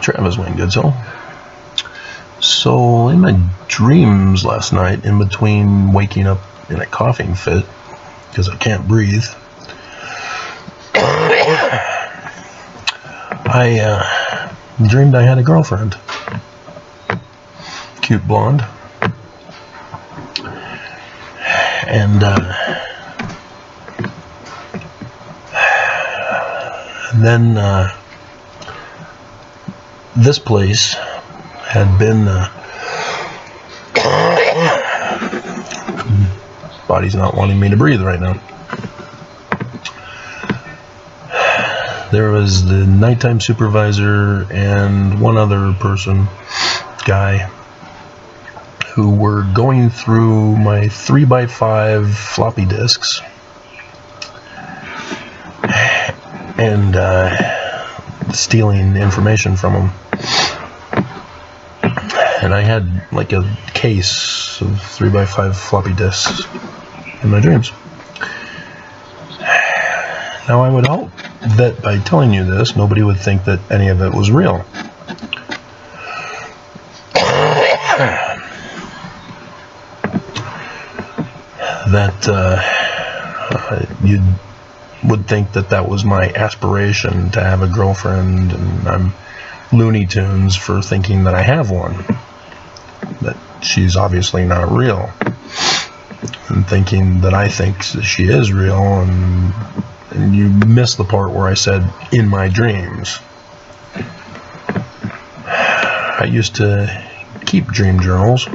Travis Wayne Goodsoul. So, in my dreams last night, in between waking up in a coughing fit, because I can't breathe, I dreamed I had a girlfriend. Cute blonde. And then this place had been body's not wanting me to breathe right now. There was the nighttime supervisor and one other guy, who were going through my 3x5 floppy disks and stealing information from them. And I had like a case of 3x5 floppy disks in my dreams. Now I would hope that by telling you this, nobody would think that any of it was real. That you would think that that was my aspiration, to have a girlfriend, and I'm Looney Tunes for thinking that I have one. That she's obviously not real, and thinking that I think she is real, and you missed the part where I said, in my dreams. I used to keep dream journals,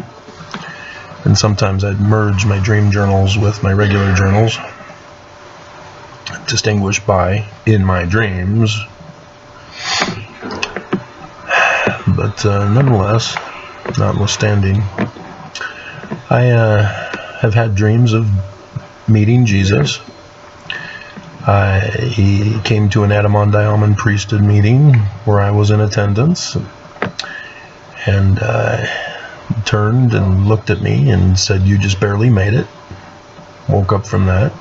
and sometimes I'd merge my dream journals with my regular journals, distinguished by in my dreams. But nonetheless, notwithstanding, I have had dreams of meeting Jesus. He came to an Adamondiaman priesthood meeting where I was in attendance, and turned and looked at me and said, "You just barely made it." Woke up from that,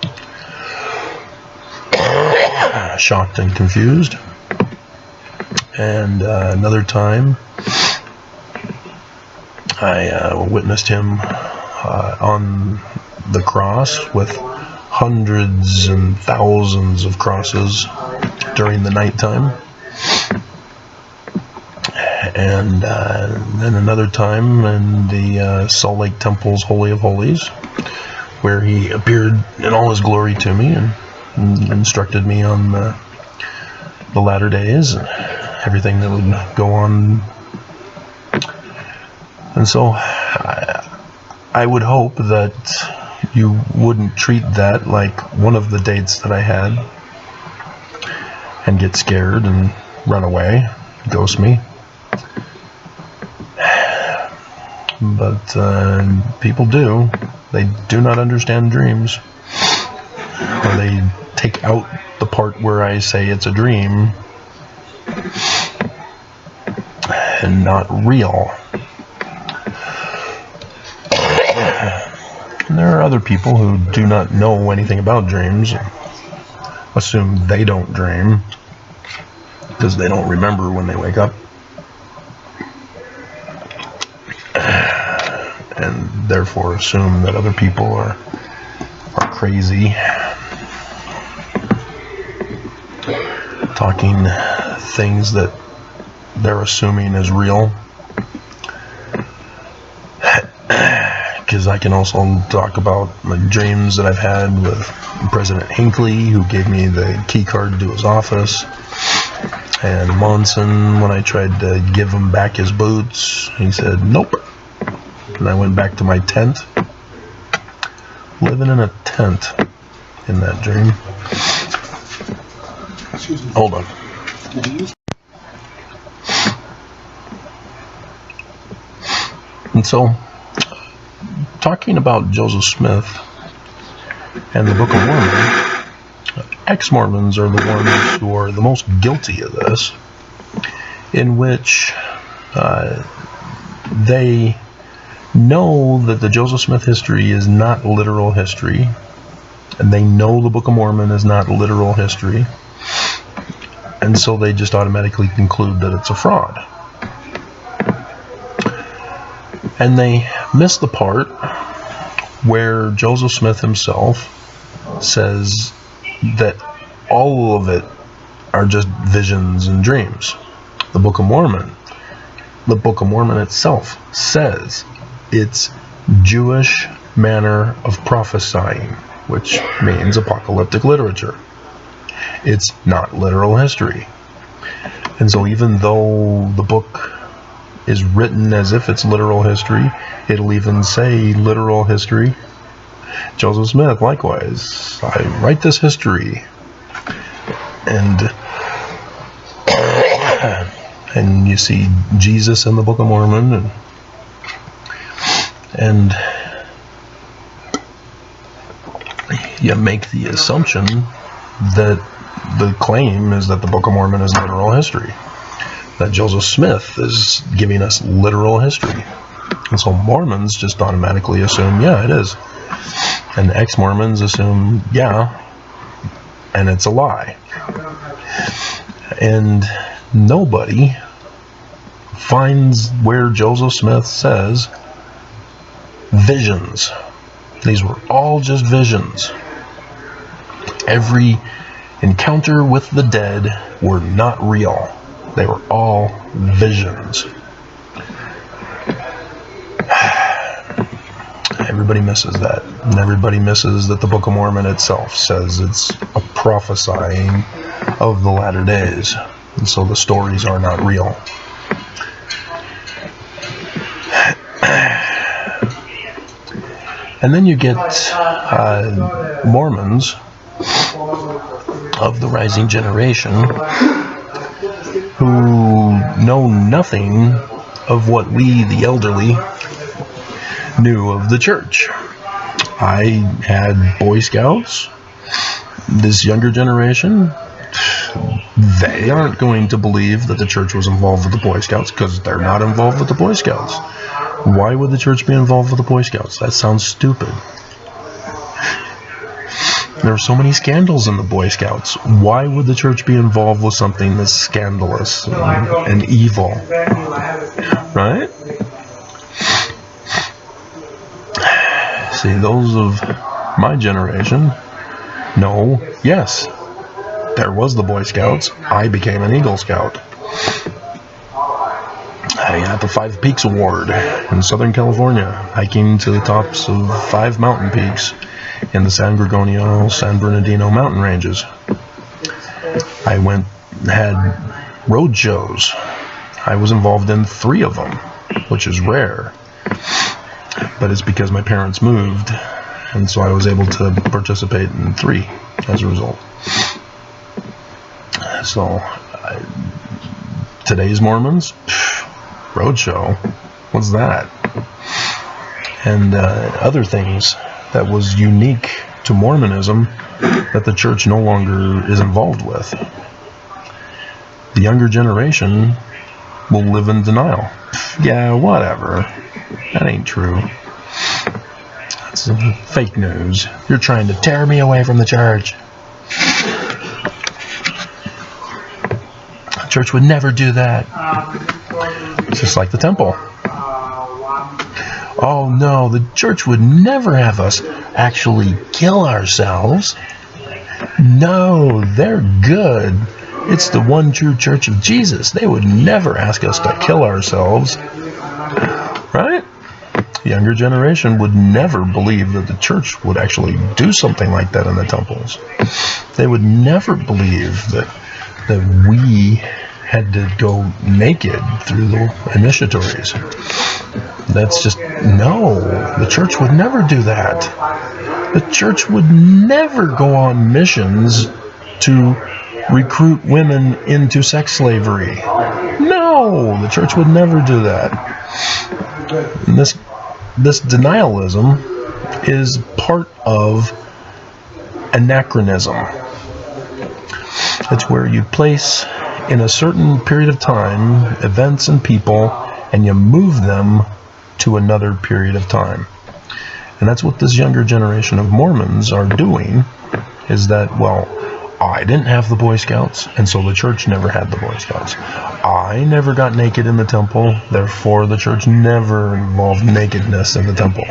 shocked and confused. And another time, I witnessed him on the cross with hundreds and thousands of crosses during the nighttime. And then another time in the Salt Lake Temple's Holy of Holies, where he appeared in all his glory to me and instructed me on the latter days and everything that would go on. And so I would hope that you wouldn't treat that like one of the dates that I had and get scared and run away, ghost me. But people do. They do not understand dreams. Or they take out the part where I say it's a dream and not real. And there are other people who do not know anything about dreams, assume they don't dream because they don't remember when they wake up, and therefore assume that other people are crazy, talking things that they're assuming is real. Because I can also talk about my dreams that I've had with President Hinckley, who gave me the key card to his office, and Monson, when I tried to give him back his boots, he said nope. And I went back to my tent, living in a tent in that dream. Hold on. And so, talking about Joseph Smith and the Book of Mormon, ex-Mormons are the ones who are the most guilty of this, in which they know that the Joseph Smith history is not literal history, and they know the Book of Mormon is not literal history, and so they just automatically conclude that it's a fraud. And they miss the part where Joseph Smith himself says that all of it are just visions and dreams. The Book of Mormon itself says it's Jewish manner of prophesying, which means apocalyptic literature. It's not literal history. And so even though the book is written as if it's literal history, it'll even say literal history. Joseph Smith, likewise, I write this history. And you see Jesus in the Book of Mormon, and you make the assumption that the claim is that the Book of Mormon is literal history, that Joseph Smith is giving us literal history. And so Mormons just automatically assume, yeah, it is. And ex-Mormons assume, yeah, and it's a lie. And nobody finds where Joseph Smith says visions. These were all just visions. Every encounter with the dead were not real. They were all visions. Everybody misses that. And everybody misses that the Book of Mormon itself says it's a prophesying of the latter days. And so the stories are not real. And then you get Mormons of the rising generation who know nothing of what we, the elderly, knew of the church. I had Boy Scouts. This younger generation, they aren't going to believe that the church was involved with the Boy Scouts because they're not involved with the Boy Scouts. Why would the church be involved with the Boy Scouts? That sounds stupid. There are so many scandals in the Boy Scouts. Why would the church be involved with something that's scandalous and evil? Right? See, those of my generation know, yes, there was the Boy Scouts. I became an Eagle Scout. I got the 5 Peaks Award in Southern California, hiking to the tops of 5 mountain peaks in the San Gorgonio, San Bernardino mountain ranges. I had road shows. I was involved in 3 of them, which is rare. But it's because my parents moved, and so I was able to participate in 3 as a result. So, today's Mormons, roadshow, what's that? And other things that was unique to Mormonism that the church no longer is involved with. The younger generation will live in denial. Yeah, whatever. That ain't true. That's fake news. You're trying to tear me away from the church. The church would never do that. It's just like the temple. Oh no, the church would never have us actually kill ourselves. No, they're good. It's the one true church of Jesus. They would never ask us to kill ourselves. Right? The younger generation would never believe that the church would actually do something like that in the temples. They would never believe that we had to go naked through the initiatories. That's just, no, the church would never do that. The church would never go on missions to recruit women into sex slavery. No, the church would never do that. And this denialism is part of anachronism. It's where you place in a certain period of time events and people, and you move them to another period of time. And that's what this younger generation of Mormons are doing, is that, well, I didn't have the Boy Scouts, and so the church never had the Boy Scouts. I never got naked in the temple, therefore the church never involved nakedness in the temple.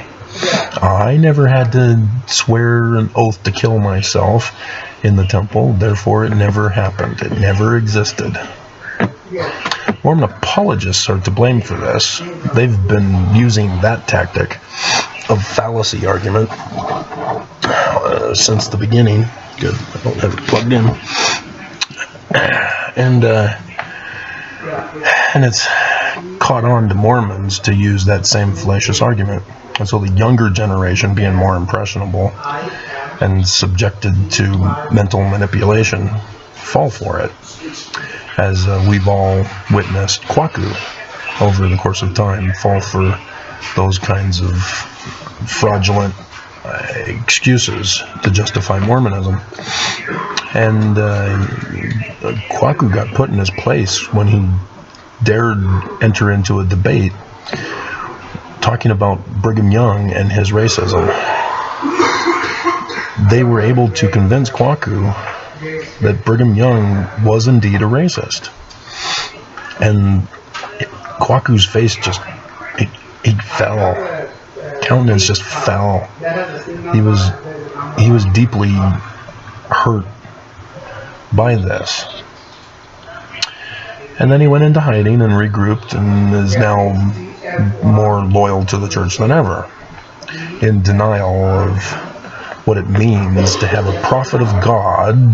I never had to swear an oath to kill myself in the temple, therefore it never happened. It never existed. Mormon apologists are to blame for this. They've been using that tactic of fallacy argument since the beginning. Good, I don't have it plugged in. And it's caught on to Mormons to use that same fallacious argument. And so the younger generation, being more impressionable and subjected to mental manipulation, fall for it. As we've all witnessed Kwaku over the course of time fall for those kinds of fraudulent excuses to justify Mormonism. And Kwaku got put in his place when he dared enter into a debate talking about Brigham Young and his racism. They were able to convince Kwaku that Brigham Young was indeed a racist. And Kwaku's face just, he fell. Countenance just fell. He was deeply hurt by this. And then he went into hiding and regrouped and is now more loyal to the church than ever, in denial of what it means to have a prophet of God,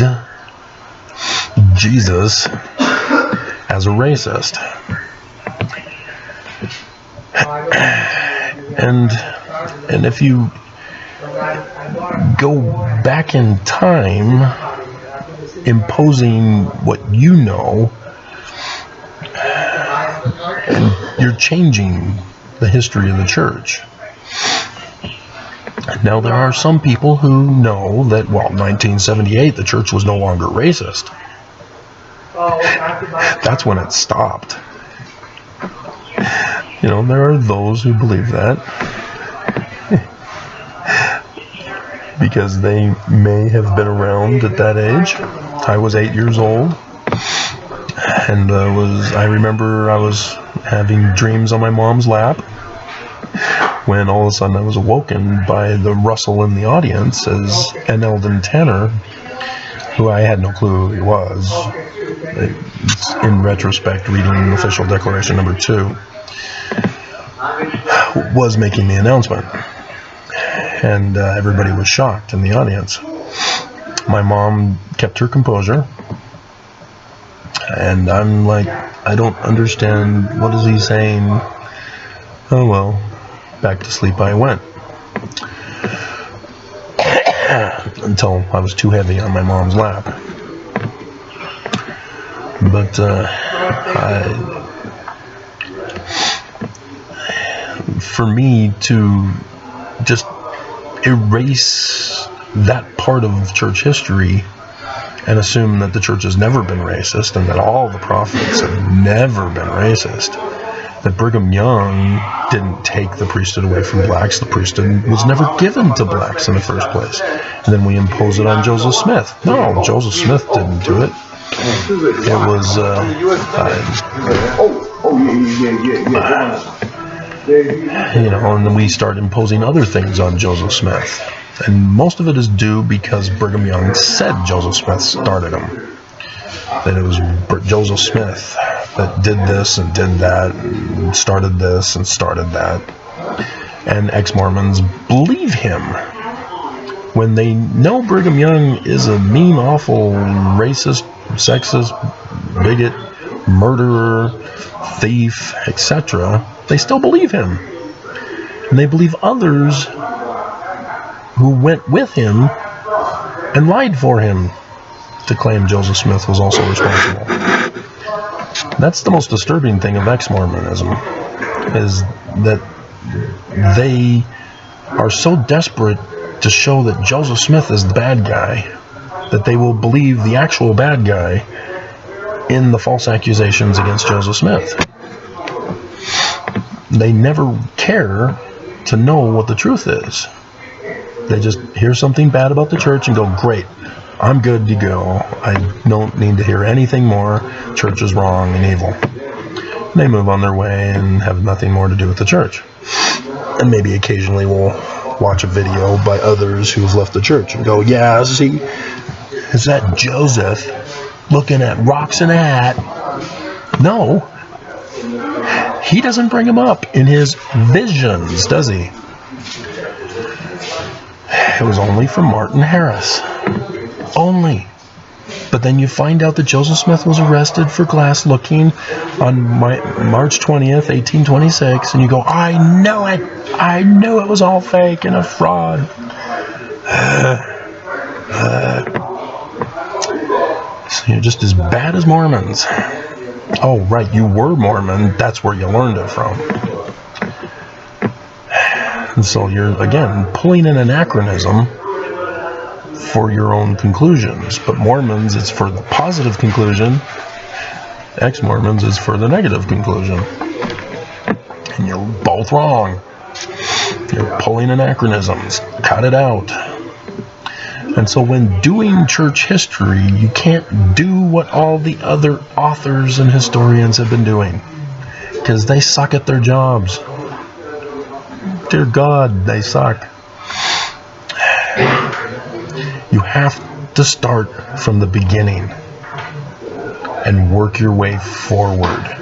Jesus, as a racist. And if you go back in time, imposing what you know, and you're changing the history of the church. Now, there are some people who know that, 1978, the church was no longer racist. That's when it stopped. There are those who believe that. Because they may have been around at that age. I was 8 years old. And I remember I was having dreams on my mom's lap when all of a sudden I was awoken by the rustle in the audience as N. Eldon Tanner, who I had no clue who he was, in retrospect, reading Official Declaration number 2, was making the announcement. And everybody was shocked in the audience. My mom kept her composure. And I'm like, I don't understand. What is he saying? Oh, well, back to sleep I went. Until I was too heavy on my mom's lap. But for me to just erase that part of church history and assume that the church has never been racist and that all the prophets have never been racist, that Brigham Young didn't take the priesthood away from blacks, the priesthood was never given to blacks in the first place, and then we impose it on Joseph Smith. No, Joseph Smith didn't do it. It was and then we start imposing other things on Joseph Smith. And most of it is due because Brigham Young said Joseph Smith started him. That it was Joseph Smith that did this and did that, and started this and started that. And ex-Mormons believe him when they know Brigham Young is a mean, awful, racist, sexist, bigot, murderer, thief, etc. They still believe him. And they believe others who went with him and lied for him to claim Joseph Smith was also responsible. That's the most disturbing thing of ex-Mormonism, is that they are so desperate to show that Joseph Smith is the bad guy that they will believe the actual bad guy in the false accusations against Joseph Smith. They never care to know what the truth is. They just hear something bad about the church and go, great, I'm good to go. I don't need to hear anything more. Church is wrong and evil. They move on their way and have nothing more to do with the church. And maybe occasionally we'll watch a video by others who've left the church and go, yeah, see, is that Joseph looking at rocks and a hat? No. He doesn't bring him up in his visions, does he? It was only from Martin Harris. Only. But then you find out that Joseph Smith was arrested for glass looking on March 20th, 1826, and you go, I know it! I knew it was all fake and a fraud. So you're just as bad as Mormons. Oh, right, you were Mormon. That's where you learned it from. And so you're, again, pulling an anachronism for your own conclusions. But Mormons, it's for the positive conclusion. Ex-Mormons is for the negative conclusion. And you're both wrong. You're pulling anachronisms. Cut it out. And so when doing church history, you can't do what all the other authors and historians have been doing. Because they suck at their jobs. Dear God, they suck. You have to start from the beginning and work your way forward.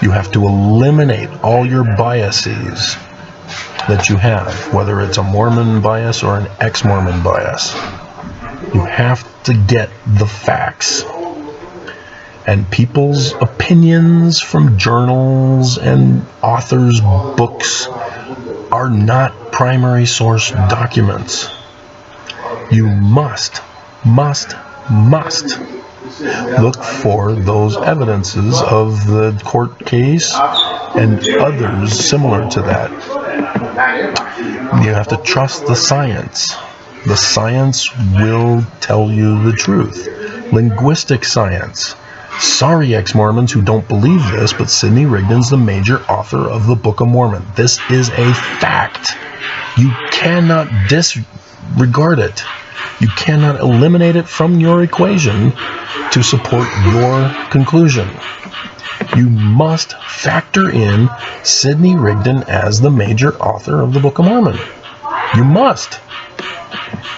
You have to eliminate all your biases that you have, whether it's a Mormon bias or an ex-Mormon bias. You have to get the facts. And people's opinions from journals and authors' books are not primary source documents. You must look for those evidences of the court case and others similar to that. You have to trust the science. The science will tell you the truth. Linguistic science. Sorry, ex-Mormons who don't believe this, but Sidney Rigdon's the major author of the Book of Mormon. This is a fact. You cannot disregard it. You cannot eliminate it from your equation to support your conclusion. You must factor in Sidney Rigdon as the major author of the Book of Mormon. You must.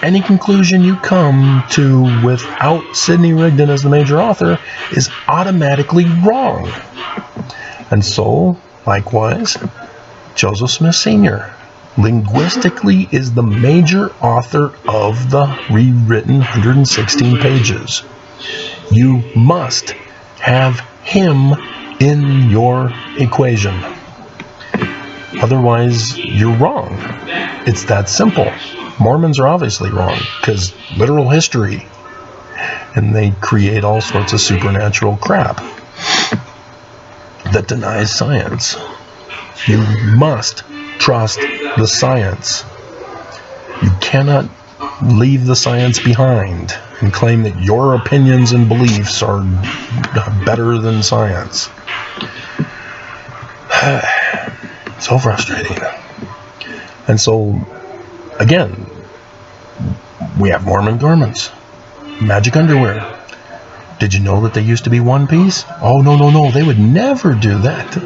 Any conclusion you come to without Sidney Rigdon as the major author is automatically wrong. And so, likewise, Joseph Smith Sr. linguistically is the major author of the rewritten 116 pages. You must have him in your equation. Otherwise, you're wrong. It's that simple. Mormons are obviously wrong because literal history, and they create all sorts of supernatural crap that denies science. You must trust the science. You cannot leave the science behind and claim that your opinions and beliefs are better than science. So frustrating. And so, again, we have Mormon garments, magic underwear. Did you know that they used to be one piece? Oh, no, they would never do that.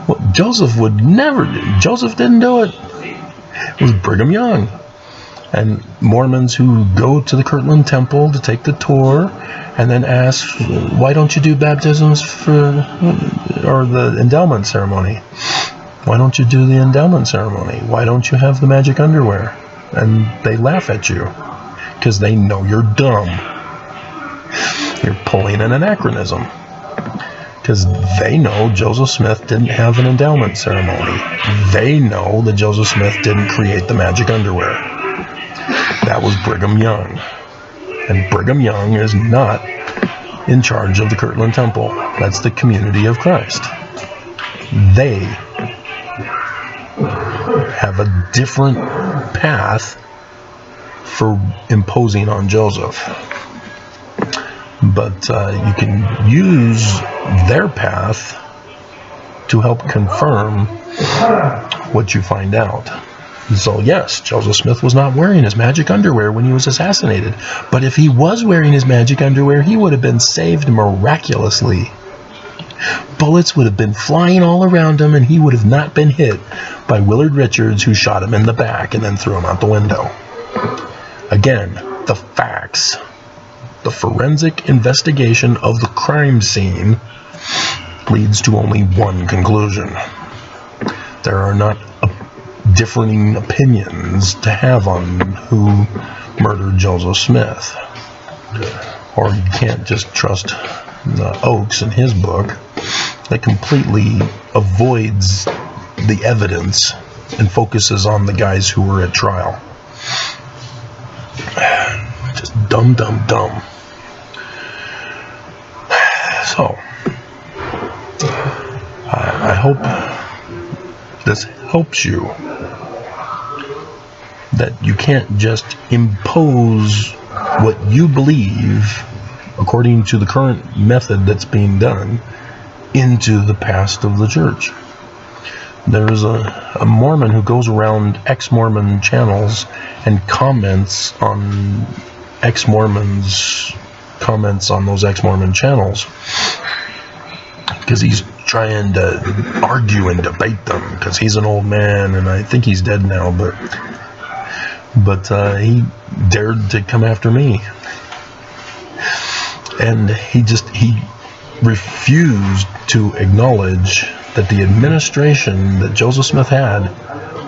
Well, Joseph would never do. Joseph didn't do it. It was Brigham Young. And Mormons who go to the Kirtland Temple to take the tour and then ask, why don't you do baptisms or the endowment ceremony? Why don't you do the endowment ceremony? Why don't you have the magic underwear? And they laugh at you because they know you're dumb. You're pulling an anachronism because they know Joseph Smith didn't have an endowment ceremony. They know that Joseph Smith didn't create the magic underwear. That was Brigham Young. And Brigham Young is not in charge of the Kirtland Temple. That's the Community of Christ. They have a different path for imposing on Joseph. But you can use their path to help confirm what you find out. And so yes, Joseph Smith was not wearing his magic underwear when he was assassinated. But if he was wearing his magic underwear, he would have been saved miraculously. Bullets would have been flying all around him, and he would have not been hit by Willard Richards, who shot him in the back and then threw him out the window. Again, the facts. The forensic investigation of the crime scene leads to only one conclusion. There are not differing opinions to have on who murdered Joseph Smith. Or you can't just trust Oakes in his book that completely avoids the evidence and focuses on the guys who were at trial. Just dumb. So, I hope this helps you, that you can't just impose what you believe according to the current method that's being done into the past of the church. There is a Mormon who goes around ex-Mormon channels and comments on ex-Mormons' comments on those ex-Mormon channels, because he's trying to argue and debate them, because he's an old man, and I think he's dead now, but he dared to come after me. And he refused to acknowledge that the administration that Joseph Smith had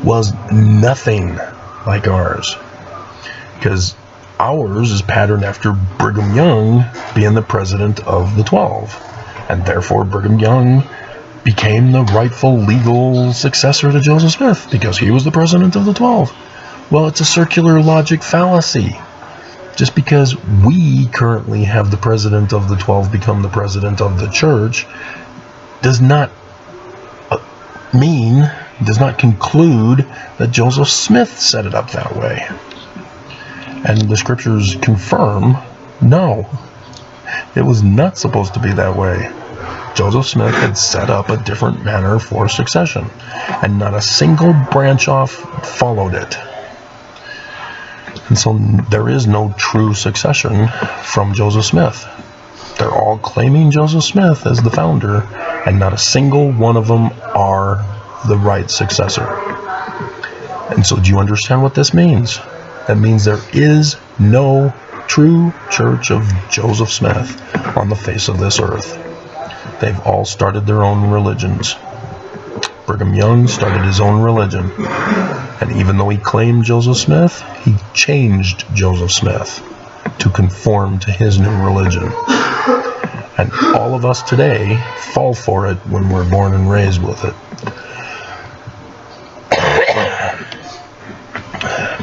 was nothing like ours. Because ours is patterned after Brigham Young being the president of the 12. And therefore Brigham Young became the rightful legal successor to Joseph Smith, because he was the president of the 12. Well, it's a circular logic fallacy. Just because we currently have the president of the 12 become the president of the church does not conclude that Joseph Smith set it up that way. And the scriptures confirm, no, it was not supposed to be that way. Joseph Smith had set up a different manner for succession, and not a single branch off followed it. And so there is no true succession from Joseph Smith. They're all claiming Joseph Smith as the founder, and not a single one of them are the right successor. And so do you understand what this means? That means there is no true church of Joseph Smith on the face of this earth. They've all started their own religions. Brigham Young started his own religion. And even though he claimed Joseph Smith, he changed Joseph Smith to conform to his new religion. And all of us today fall for it when we're born and raised with it.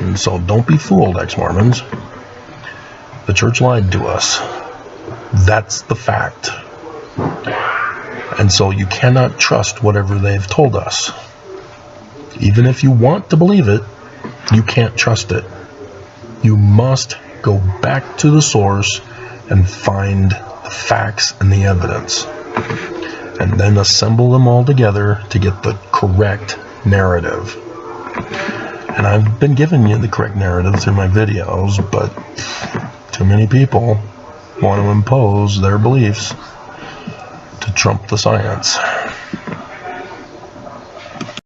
And so don't be fooled, ex-Mormons. The church lied to us. That's the fact. And so you cannot trust whatever they've told us. Even if you want to believe it, you can't trust it. You must go back to the source and find the facts and the evidence, and then assemble them all together to get the correct narrative. And I've been giving you the correct narrative through my videos, but too many people want to impose their beliefs to trump the science.